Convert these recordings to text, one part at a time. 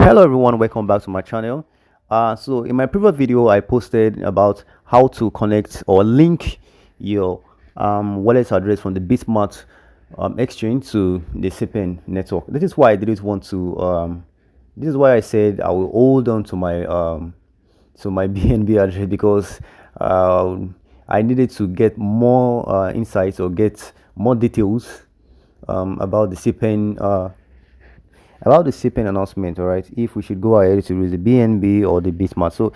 Hello everyone, welcome back to my channel. So in my previous video I posted about how to connect or link your wallet address from the BitMart exchange to the cPen network. This is why I didn't want to this is why I said I will hold on to my BNB address, because I needed to get more insights or get more details about the cPen announcement. All right, if we should go ahead to use the BNB or the BitMart. So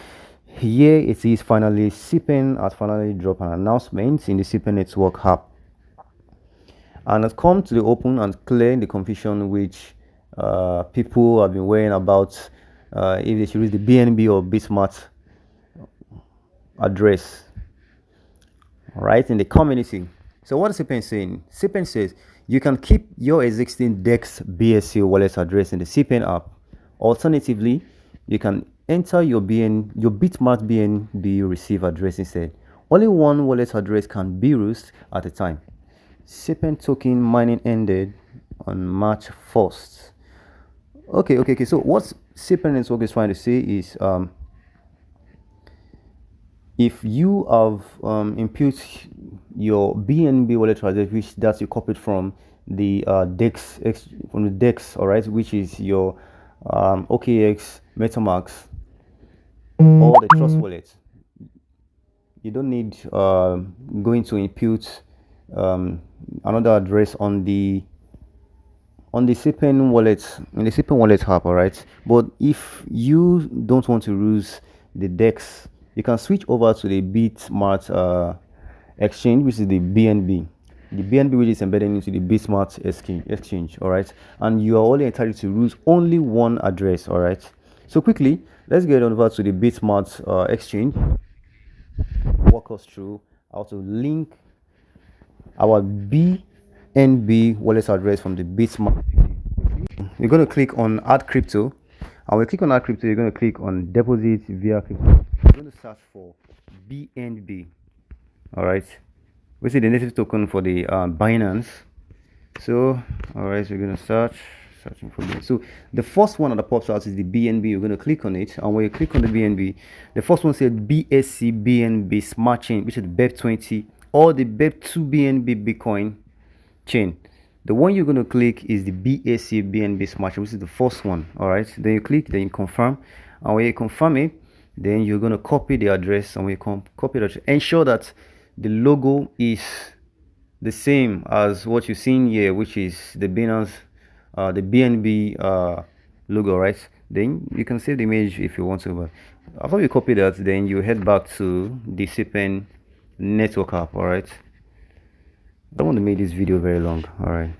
here it is, finally cPen has finally dropped an announcement in the cPen network app, and has come to the open and clear the confusion which people have been worrying about, if they should use the BNB or BitMart address, right, in the community. So what is cPen saying? cPen says you can keep your existing DEX BSC wallet address in the cPen app. Alternatively, you can enter your BitMart BNB receive address instead. Only one wallet address can be used at a time. cPen token mining ended on March 1st. Okay. So what cPen network is trying to say is, if you have input your BNB wallet address, which that you copied from the DEX, all right, which is your OKX, MetaMask, or the Trust wallet, you don't need going to input another address on the cPen wallet, in the cPen wallet app. All right, but if you don't want to use the DEX, you can switch over to the BitMart exchange, which is the BNB. The BNB, which is embedded into the BitMart exchange. All right, and you are only entitled to use only one address. All right, so quickly let's get over to the BitMart exchange, walk us through how to link our BNB wallet address from the BitMart. You're going to click on add crypto, and when you click on add crypto, you're going to click on deposit via crypto. You're going to search for BNB, all right, which is the native token for the Binance. So all right, so you're going to searching for BNB. So the first one that pops out is the BNB. You're going to click on it, and when you click on the BNB, the first one says BSC BNB Smart Chain, which is the BEP20 or the BEP2 BNB Bitcoin chain. The one you're going to click is the BSC BNB Smart Chain, which is the first one. All right, then you click, then you confirm, and when you confirm it, then you're going to copy the address, and when you copy the address, ensure that the logo is the same as what you're seeing here, which is the Binance, the BNB logo, right? Then you can save the image if you want to, but after you copy that, then you head back to the cPen network app. All right, I don't want to make this video very long. All right,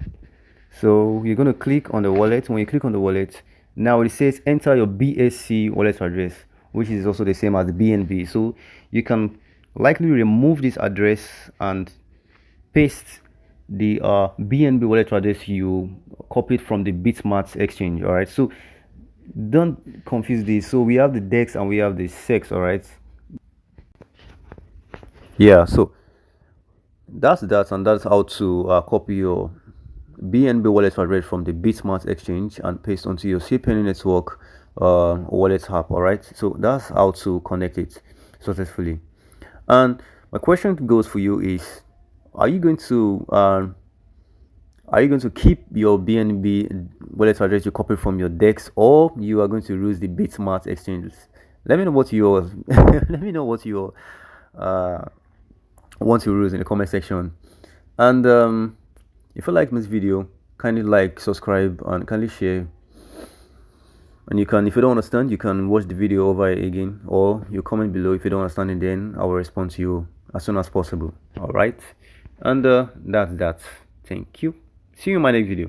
so you're going to click on the wallet. When you click on the wallet, now it says enter your BSC wallet address, which is also the same as the BNB. So you can likely remove this address and paste the BNB wallet address you copied from the BitMart exchange. All right, so don't confuse this. So we have the DEX and we have the CEX. All right, yeah, so that's that, and that's how to copy your BNB wallet address from the BitMart exchange and paste onto your cPen network wallet app. All right, so that's how to connect it successfully. And my question goes for you is, are you going to keep your BNB wallet address you copied from your DEX, or you are going to use the BitMart exchanges? Let me know what your let me know what your want to use in the comment section. And if you like this video, kindly like, subscribe, and kindly share. And you can, if you don't understand, you can watch the video over again, or you comment below if you don't understand it, then I will respond to you as soon as possible. All right, and that's that. Thank you. See you in my next video.